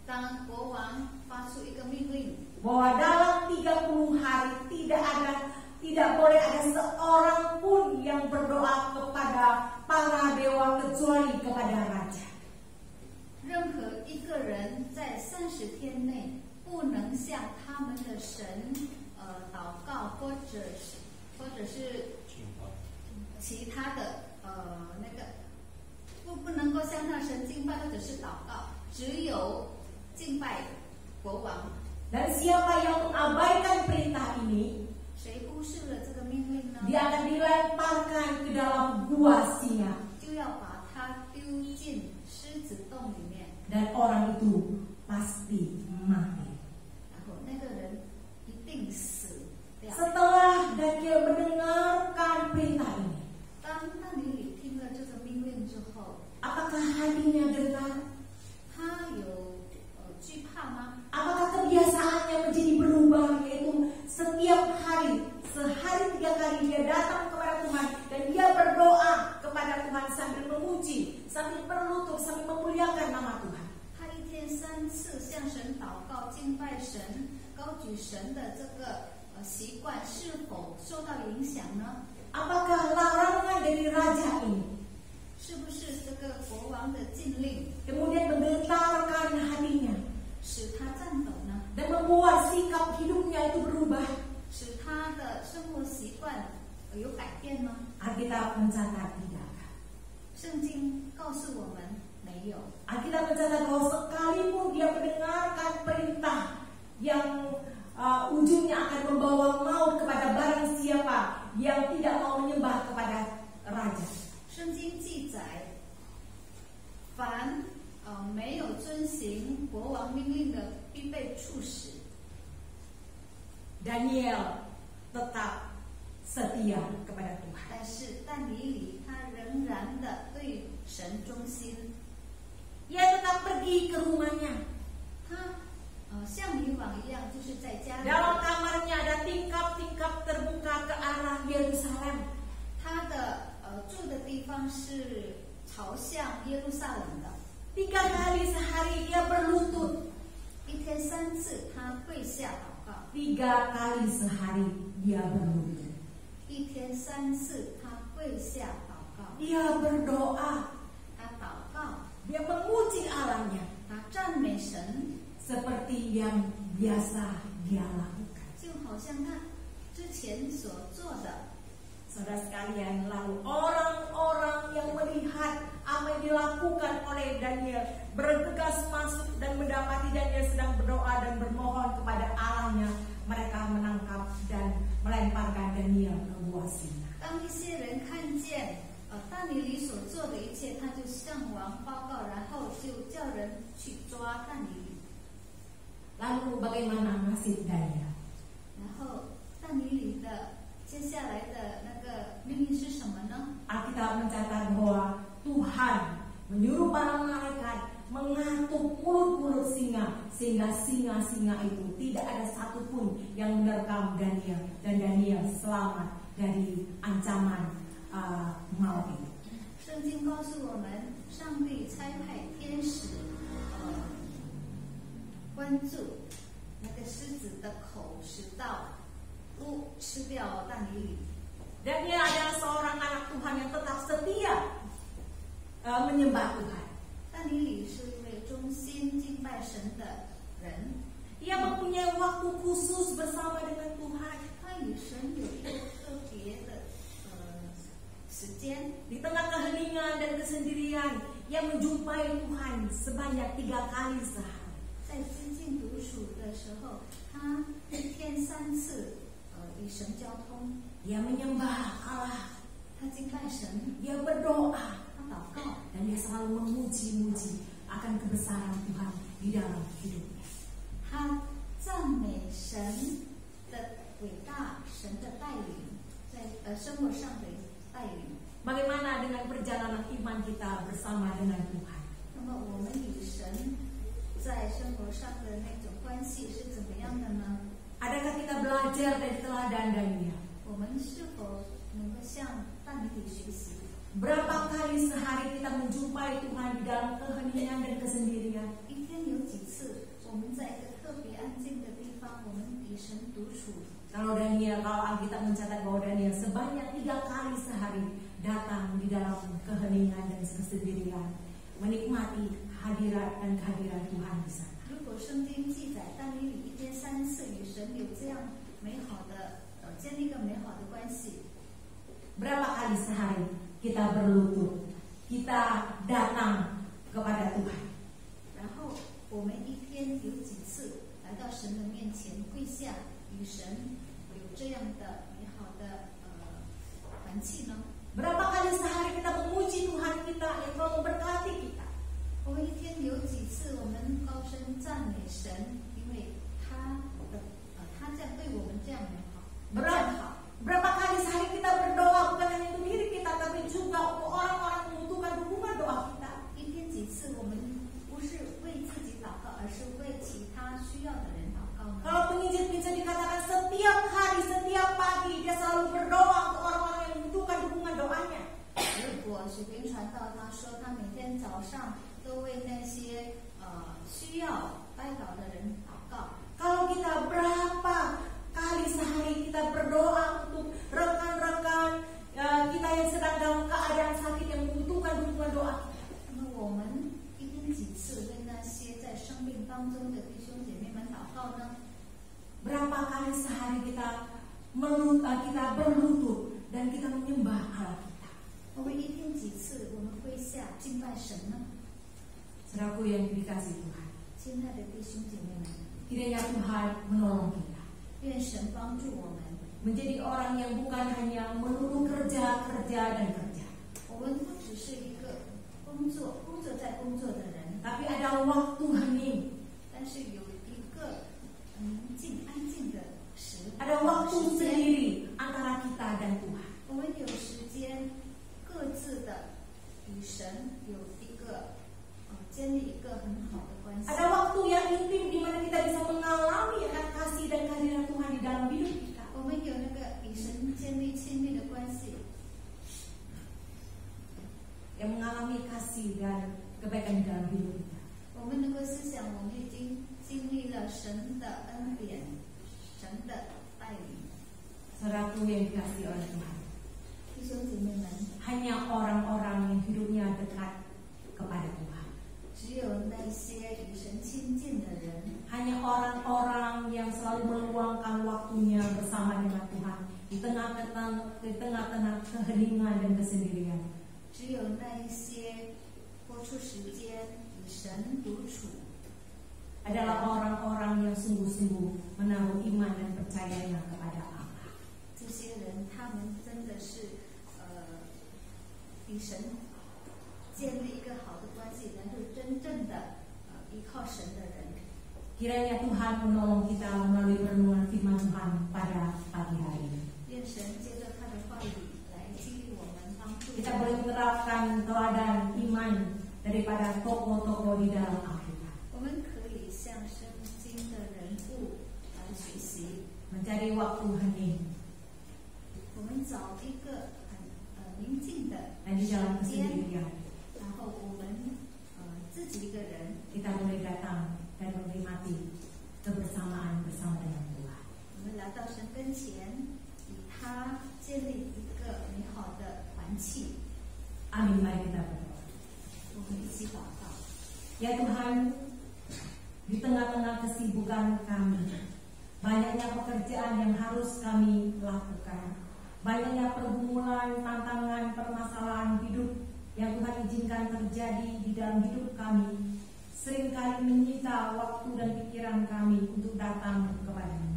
当国王发出一个命令， bahwa dalam 30 hari tidak boleh ada seorang pun yang berdoa kepada para dewa kecuali kepada raja. 任何一个人在30天内不能向他们的神祷告，或者是其他的那个不能够向那神敬拜或者是祷告，只有敬拜国王。 Dan siapa yang mengabaikan perintah ini, 谁忽视了这个命令呢？ dia akan dilemparkan ke dalam gua singa, 就要把他丢进狮子洞里面， dan orang itu pasti mati. 然后那个人一定死掉。 Setelah Daniel mendengarkan perintah ini, 当但以理听了这个命令之后， apakah hatinya gentar? 他有惧怕吗？ Apakah kebiasaannya menjadi berubah, yaitu setiap hari, sehari 3 kali dia datang kepada Tuhan dan dia berdoa kepada Tuhan sambil memuji, sambil berlutut, sambil memuliakan nama Tuhan. 他一天3次向神祷告、敬拜神、高举神的这个习惯是否受到影响呢？ Apakah larangan dari raja ini 是不是这个国王的禁令 kemudian menggetarkan hatinya 使他颤抖呢？ dan membuat sikap hidupnya itu berubah? 使他的生活习惯有改变吗？ Alkitab mencatat tidak. 圣经告诉我们没有。 Alkitab mencatat bahwa sekalipun dia mendengarkan perintah yang ujungnya akan membawa maut kepada barang siapa yang tidak mau menyembah kepada raja. 圣经记 Daniel tetap setia kepada Tuhan. 但是但以理他仍然的对神忠心， Ia tetap pergi ke rumahnya. 他像以往一样，就是在家里， Dalam kamarnya ada tingkap-tingkap terbuka ke arah Yerusalem. 他的住的地方是朝向耶路撒冷的。 3 kali sehari ia berlutut. 一天3次，他跪下祷告。 3 kali sehari dia berlutut. 一天3次，他跪下祷告。 Dia berdoa. 他祷告， Dia memuji Allahnya 他赞美神， seperti yang biasa dia lakukan. 就好像他之前所做的。 Saudara sekalian, lalu orang-orang yang melihat apa yang dilakukan oleh Daniel bergegas masuk dan mendapati Daniel sedang berdoa dan bermohon kepada Allahnya. Mereka menangkap dan melemparkan Daniel ke gua singa. 当一些人看见但以理所做的一切，他就向王报告，然后就叫人去抓但以理。 Lalu bagaimana nasib Daniel? 然后但以理的接下来的那个命运是什么呢？ Alkitab mencatat bahwa Tuhan menyuruh para malaikat mengatuk mulut-mulut singa, sehingga singa-singa itu tidak ada satupun yang menerkam Daniel, dan Daniel selamat dari ancaman maut itu. 圣经告诉我们，上帝差派天使关注那个狮子的口，使到吃掉但以理。 Daniel adalah seorang anak Tuhan yang tetap setia menyembah Tuhan. 但以理是一位忠心敬拜神的人， Ia mempunyai waktu khusus bersama dengan Tuhan. 他与神有一个特别的时间。 Di tengah keheningan dan kesendirian, ia menjumpai Tuhan sebanyak 3 kali sehari. 在静静独处的时候，他一天3次与神交通。 Dia menyembah Allah, 他敬拜神， dia berdoa, 他祷告， dan dia selalu memuji-muji akan kebesaran Tuhan di dalam hidupnya. 他赞美神的伟大，神的带领，在生活上的带领。 Bagaimana dengan perjalanan iman kita bersama dengan Tuhan? 那么我们与神在生活上的那种关系是怎么样的呢？ Adakah kita belajar dari teladan Daniel? 我们是否能够向但以理学习？ Berapa kali sehari kita menjumpai Tuhan di dalam keheningan dan kesendirian? 一天有几次，我们在一个特别安静的地方，我们与神独处。 Kalau Alkitab mencatat bahwa Daniel sebanyak 3 kali sehari datang di dalam keheningan dan kesendirian, menikmati hadirat dan kehadiran Tuhan di sana. 如果圣经记载但以理一天3次与神有这样美好的建立一个美好的关系， Berapa kali sehari kita berlutut, kita datang kepada Tuhan? 然后我们一天有几次来到神的面前跪下，与神有这样的美好的团契呢？ Berapa kali sehari kita memuji Tuhan kita yang telah memberkati kita? 我们一天有几次我们高声赞美神，因为他这样对我们这样美好，这样好。 Berapa kali sehari kita berdoa bukan hanya untuk diri kita, tapi juga untuk orang-orang yang membutuhkan dukungan doa kita. 一天几次我们不是为自己祷告，而是为其他需要的人祷告呢？ Kalau penginjil bisa dikatakan setiap hari, setiap pagi dia selalu berdoa untuk orang-orang yang membutuhkan dukungan doanya. 如果水平传道他说他每天早上都为那些需要拜祷的人祷告。 Kalau kita berapa kali sehari kita berdoa untuk rekan-rekan kita yang sedang dalam keadaan sakit yang membutuhkan dukungan doa. 那么我们一天几次为那些在生病当中的弟兄姐妹们祷告呢？ Berapa kali sehari kita berlutut dan kita menyembah Allah kita? 我们一天几次我们跪下敬拜神呢？ Saudaraku yang dikasihi Tuhan, 亲爱的弟兄姐妹们， kiranya Tuhan menolong kita 愿神帮助我们， menjadi orang yang bukan hanya melulu kerja dan kerja, 我们不只是一个工作在工作的人， tapi ada waktu hening, 但是有一个宁静安静的时 waktu sendiri antara kita dan Tuhan. 我们有时间各自的与神有一个建立一个很好的关系。 Ada waktu yang intim di mana kita bisa mengalami kasih dan kehadiran Tuhan di dalam hidup kita. 我们有那个与神建立亲密的关系， Yang mengalami kasih dan kebaikan di dalam hidup kita. 我们能够思想，我们已经经历了神的恩典，神的带领。 Saudaraku yang dikasihi oleh Tuhan, 弟兄姐妹们， hanya orang-orang yang hidupnya dekat kepada Tuhan, 只有那些与神亲近的人， hanya orang-orang yang selalu meluangkan waktunya bersama dengan Tuhan di tengah-tengah keheningan dan kesendirian, 只有那一些播出时间与神独处， adalah orang-orang yang sungguh-sungguh menaruh iman dan percayanya kepada Allah. 这些人他们真的是与神建立一个好的关系，然后真正的依靠神的人。 Kiranya Tuhan menolong kita melalui renungan firman Tuhan pada pagi hari ini. 愿神借着他的话语来激励我们，帮助 Kita boleh menerapkan teladan iman daripada tokoh-tokoh di dalam Alkitab. 我们可以向圣经的人物来学习。 Mencari waktu hening 我们找一个很宁静的 dan di dalam 时间， kesendirian 然后我们自己一个人， kita boleh datang dan menikmati kebersamaan bersama dengan Tuhan. 我们来到神跟前，与他建立一个美好的团契。 Amin, mari kita berdoa. 我们一起祷告。 Ya Tuhan, di tengah-tengah kesibukan kami, banyaknya pekerjaan yang harus kami lakukan, banyaknya pergumulan, tantangan, permasalahan hidup yang Tuhan izinkan terjadi di dalam hidup kami, seringkali menyita waktu dan pikiran kami untuk datang kepada-Mu.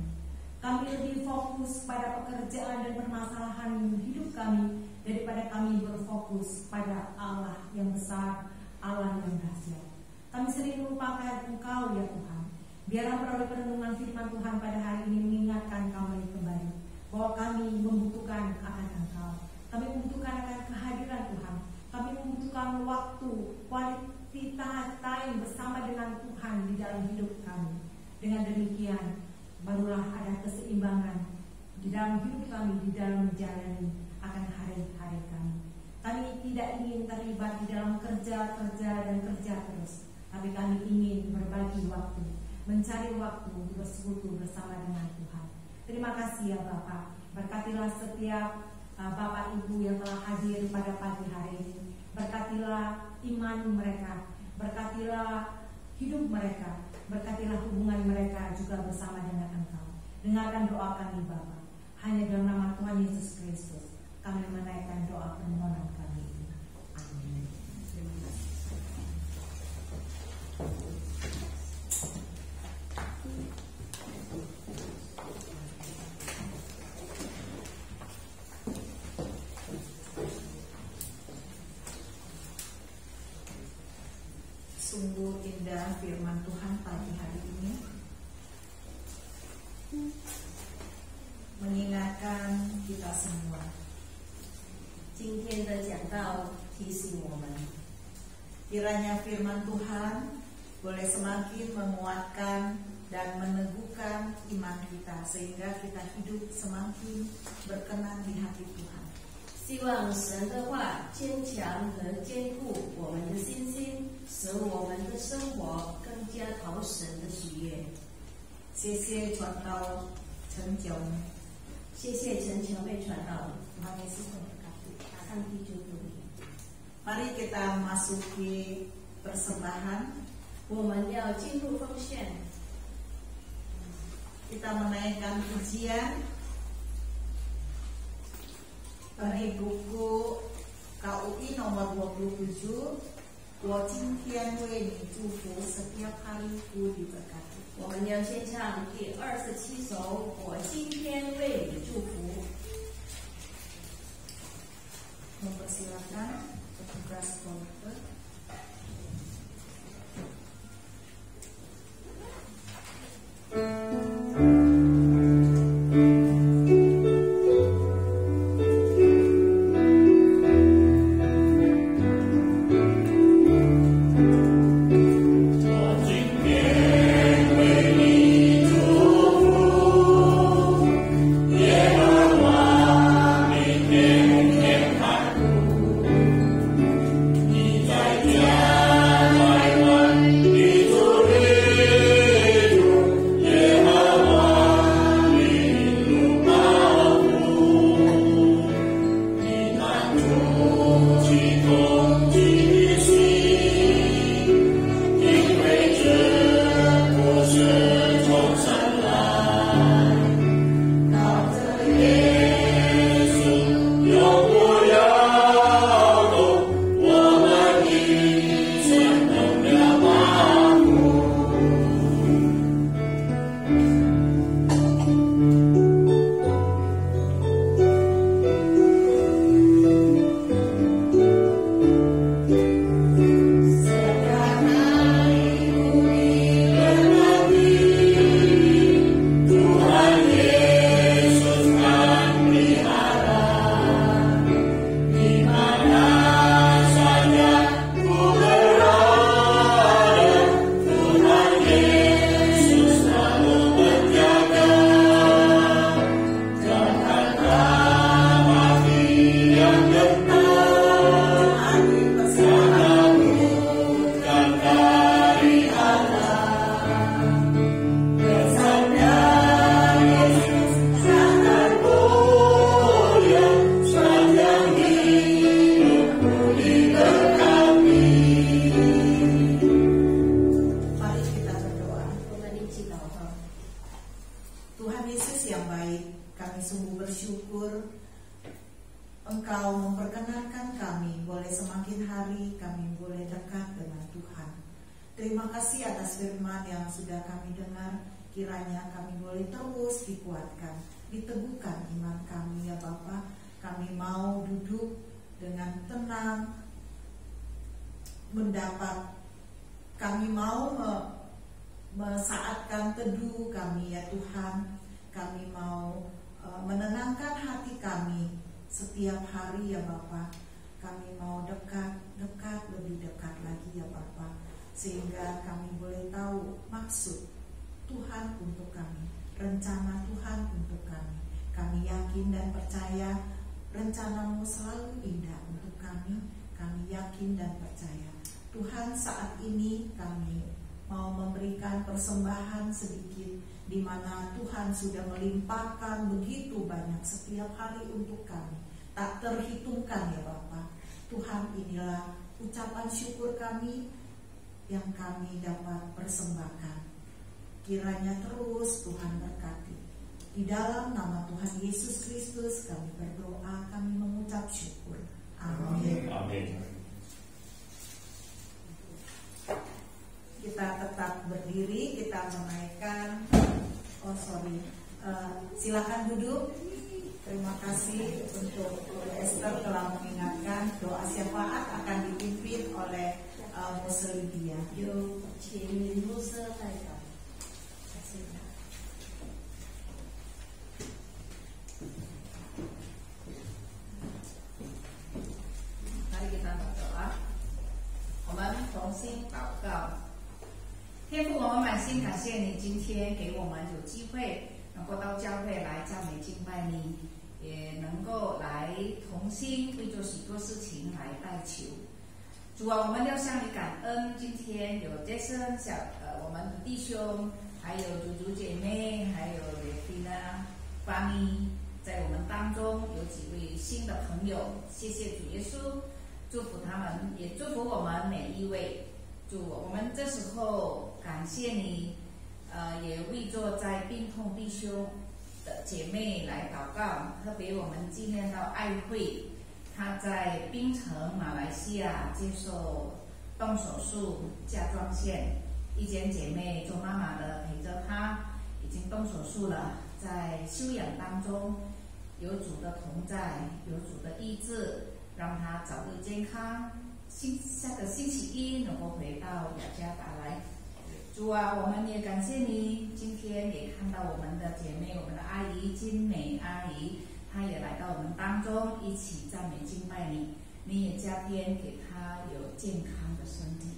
Kami lebih fokus pada pekerjaan dan permasalahan hidup kami daripada kami berfokus pada Allah yang besar, Allah yang dahsyat. Kami sering melupakan Engkau ya Tuhan. Biarlah melalui renungan firman Tuhan pada hari ini mengingatkan kami kembali bahwa kami membutuhkan akan Engkau. Kami membutuhkan akan kehadiran Tuhan. Kami membutuhkan waktu, quality time bersama dengan Tuhan di dalam hidup kami. Dengan demikian, barulah ada keseimbangan di dalam hidup kami, di dalam menjalani akan hari-hari kami. Kami tidak ingin terlibat di dalam kerja dan kerja terus, tapi kami ingin berbagi waktu, mencari waktu bersekutu bersama dengan Tuhan. Terima kasih ya Bapak. Berkatilah setiap Bapak Ibu yang telah hadir pada pagi hari ini. Berkatilah iman mereka, berkatilah hidup mereka, berkatilah hubungan mereka juga bersama dengan Engkau. Dengarkan doa kami Bapa. Hanya dalam nama Tuhan Yesus Kristus kami menaikkan doa permohonan kami ini. Amin. Terima kasih. Sungguh indah firman Tuhan pagi hari ini, mengingatkan kita semua. 今天的讲道提醒我们， Kiranya firman Tuhan boleh semakin menguatkan dan meneguhkan iman kita sehingga kita hidup semakin berkenan di hati Tuhan. 希望神的话坚强和坚固我们的信心，使我们的生活更加讨神的喜悦。谢谢传道陈九，谢谢陈乔妹传道， Tuhan Yesus memberkati. 上帝祝福你。 Mari kita masuki persembahan. 我们要进入奉献， Kita menaikkan pujian dari buku KUI nomor 27. 我今天为你祝福，setiap hariku diberkati. 我们要先唱第27首《我今天为你祝福》。 Mempersilakan petugas konter. memperkenankan kami boleh semakin hari kami boleh dekat dengan Tuhan. Terima kasih atas firman yang sudah kami dengar. Kiranya kami boleh terus dikuatkan, diteguhkan iman kami ya Bapa. Kami mau duduk dengan tenang, kami mau mesaatkan teduh kami ya Tuhan. Kami mau menenangkan hati kami setiap hari ya Bapa. Kami mau dekat, lebih dekat lagi ya Bapa, sehingga kami boleh tahu maksud Tuhan untuk kami, rencana Tuhan untuk kami. Kami yakin dan percaya rencana-Mu selalu indah untuk kami. Kami yakin dan percaya. Tuhan, saat ini kami mau memberikan persembahan sedikit, di mana Tuhan sudah melimpahkan begitu banyak setiap hari untuk kami, tak terhitungkan ya Bapa. Tuhan, inilah ucapan syukur kami yang kami dapat persembahkan. Kiranya terus Tuhan berkati. Di dalam nama Tuhan Yesus Kristus kami berdoa, kami mengucap syukur. Amin. Amin. Kita tetap berdiri, kita menaikkan. Silakan duduk. Terima kasih untuk Esther telah mengingatkan doa syafaat akan dipimpin oleh Muslidia. 有请牧师代表。谢谢。 mari kita berdoa，我们同心祷告。天父，我们满心感谢你今天给我们有机会能够到教会来赞美敬拜你，也能够来同心为做许多事情来代求。主啊，我们要向你感恩，今天有这些我们的弟兄，还有祖姐妹，还有Levina、Fanny，在我们当中有几位新的朋友，谢谢主耶稣，祝福他们，也祝福我们每一位。主，我们这时候感谢你，也为做在病痛弟兄的姐妹来祷告，特别我们纪念到爱慧，她在槟城马来西亚接受动手术甲状腺，一间姐妹做妈妈的陪着她，已经动手术了，在休养当中，有主的同在，有主的医治，让她早日健康。下个星期一能够回到雅加达来。主啊，我们也感谢你，今天也看到我们的姐妹，我们的阿姨金美阿姨，她也来到我们当中，一起赞美敬拜你。你也加添给她有健康的身体。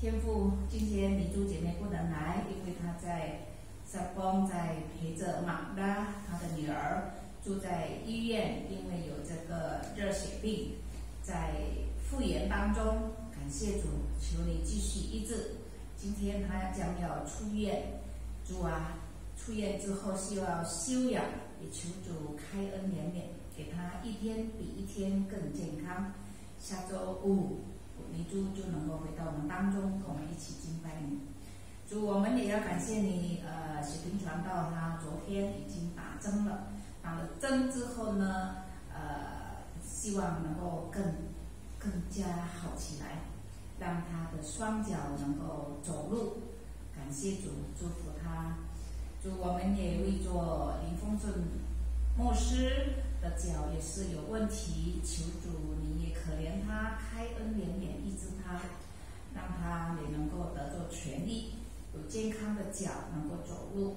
天父，今天你祝姐妹不能来，因为她在撒邦在陪着马达，她的女儿住在医院，因为有这个热血病，在复原当中，感谢主，求你继续医治。今天他将要出院，主啊，出院之后需要休养，也求主开恩怜悯，给他一天比一天更健康。下周五，尼珠就能够回到我们当中，跟我们一起敬拜你。主，我们也要感谢你，许平传道他昨天已经打针了，打了针之后呢，希望能够更加好起来，让他的双脚能够走路。感谢主，祝福他。主，我们也为做林丰顺牧师的脚也是有问题，求主你也可怜他，开恩怜悯医治他，让他也能够得着痊愈，有健康的脚能够走路，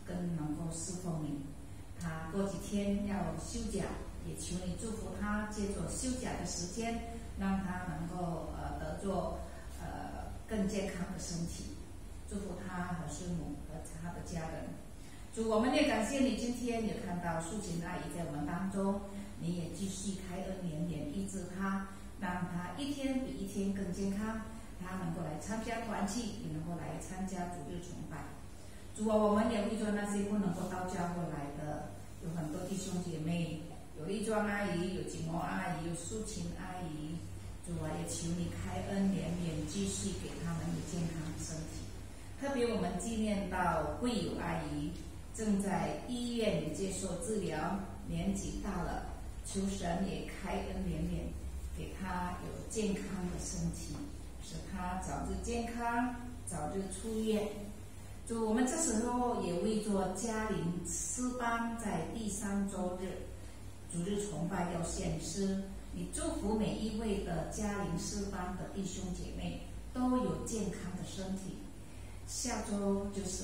更能够侍奉你。他过几天要休假，也求你祝福他，借着休假的时间，让他能够得着更健康的身体，祝福他和师母和他的家人。主，我们也感谢你，今天也看到素琴阿姨在我们当中，你也继续开恩怜悯医治他，让他一天比一天更健康，他能够来参加团契，也能够来参加主日崇拜。主啊，我们也为着那些不能够到教会来的，有很多弟兄姐妹，有丽庄阿姨，有景模阿姨，有素琴阿姨。主啊，也求你开恩怜悯，继续给他们有健康的身体。特别我们纪念到桂友阿姨，正在医院接受治疗，年纪大了，求神也开恩怜悯，给他有健康的身体，使他早日健康，早日出院。主，我们这时候也为着嘉陵诗班在第3周日主日崇拜要献诗，你祝福每一位的嘉陵诗班的弟兄姐妹都有健康的身体。下周就是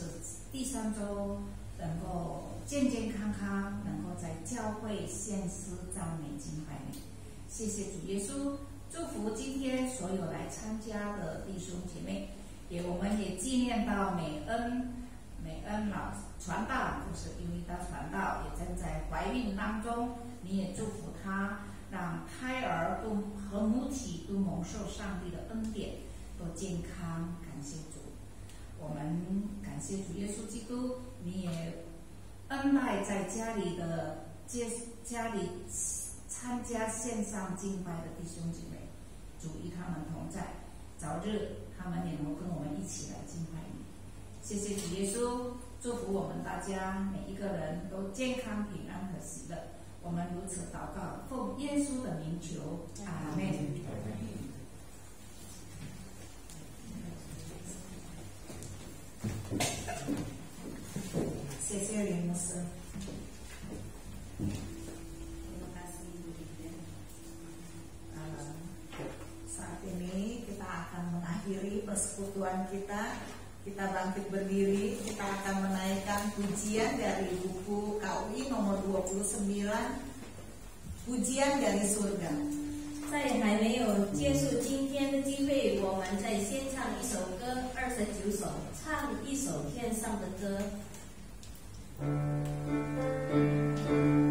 第3周，能够健健康康，能够在教会献诗赞美敬拜你。谢谢主耶稣，祝福今天所有来参加的弟兄姐妹。我们也纪念到美恩老传道，就是因为他传道也正在怀孕当中，你也祝福他，让胎儿都和母体都蒙受上帝的恩典，都健康。感谢主，我们感谢主耶稣基督，你也恩待在家里参加线上敬拜的弟兄姐妹，主与他们同在，早日他们也能够跟我们一起来敬拜你。谢谢主耶稣，祝福我们大家每一个人都健康平安和喜乐。我们如此祷告，奉耶稣的名求，阿们。谢谢林牧师。Saat ini kita akan mengakhiri persekutuan kita. Kita bangkit berdiri, kita akan menaikkan pujian dari buku KUI nomor 29, Pujian dari Surga. 在还没有结束今天的聚会，我们再先唱一首歌，29首，唱一首天上的歌。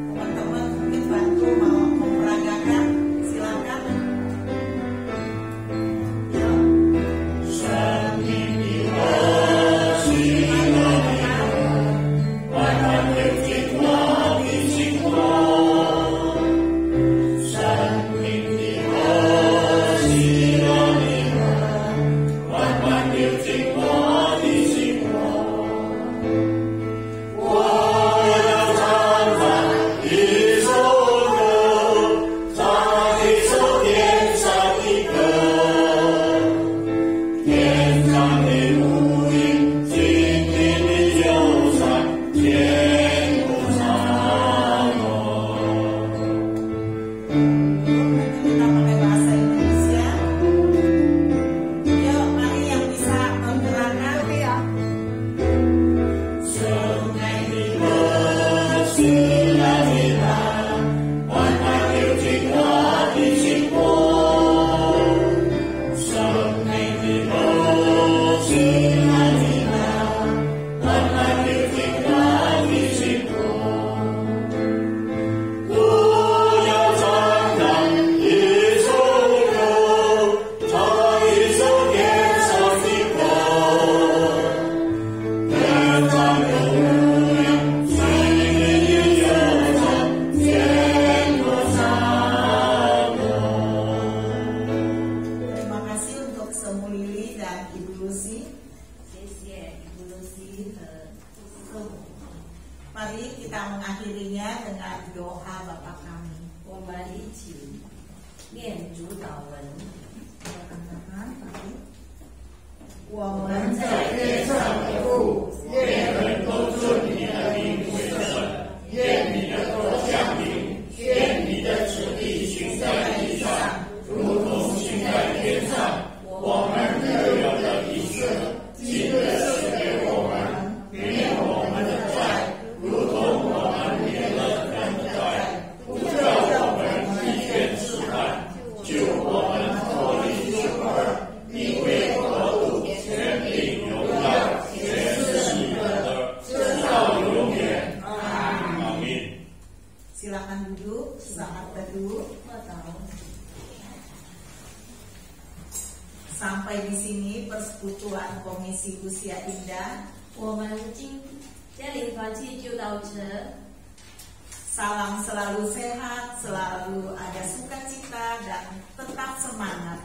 Teman-teman mungkin bantu mau memperagakan, silakan. Mari kita mengakhirinya dengan doa Bapa kami. 我们一起念主祷文。我们在天上的父，愿人都尊你的名为圣，愿你的国降临，愿你的旨意行在地上，如同行在天上。我们日用的饮食，今日赐给我们，免我们的债，如同我们免了人的债，不叫我们遇见试探，救我们脱离凶恶，因为国度、权柄、荣耀，全是你的，直到永远。阿们。Silakan duduk, saat teduh. Sampai di sini persekutuan Komisi Usia Indah. 我们家庭团契就到这。 Salam selalu sehat, selalu ada sukacita dan tetap semangat.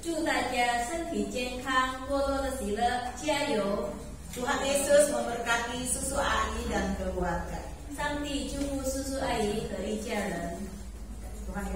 祝大家身体健康，多多的喜乐，加油！ Tuhan Yesus memberkati Susu Ai dan keluarga. 上帝祝福叔叔阿姨和一家人。Tuhan Yesus